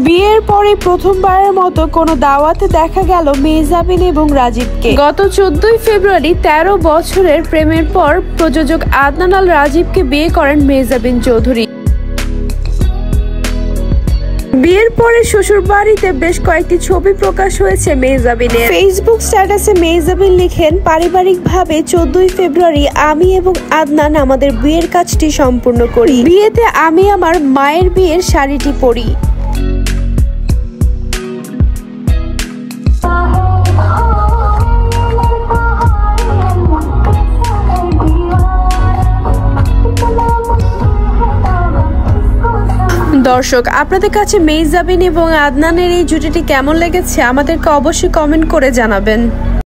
বিয়ের পরে প্রথমবারের মতো কোনো দাওয়াতে দেখা গেল মেহজাবিন এবং রাজীবকে। গত 14 ফেব্রুয়ারি 13 বছরের প্রেমের পর প্রযোজক আদনান আল রাজীবকে বিয়ে করেন মেহজাবিন চৌধুরী। বিয়ের পরে শ্বশুর বাড়িতে বেশ কয়েকটি ছবি প্রকাশ হয়েছে মেহজাবিনের। ফেসবুক স্ট্যাটাসে মেহজাবিন লিখেন, পারিবারিকভাবে 14 ফেব্রুয়ারি আমি এবং আদনান আমাদের বিয়ের কাজটি সম্পূর্ণ করি। বিয়েতে আমি আমার মায়ের বিয়ের শাড়িটি পরি। দর্শক, আপনাদের কাছে মেহজাবিন এবং আদনানের এই জুটিটি কেমন লেগেছে আমাদেরকে অবশ্যই কমেন্ট করে জানাবেন।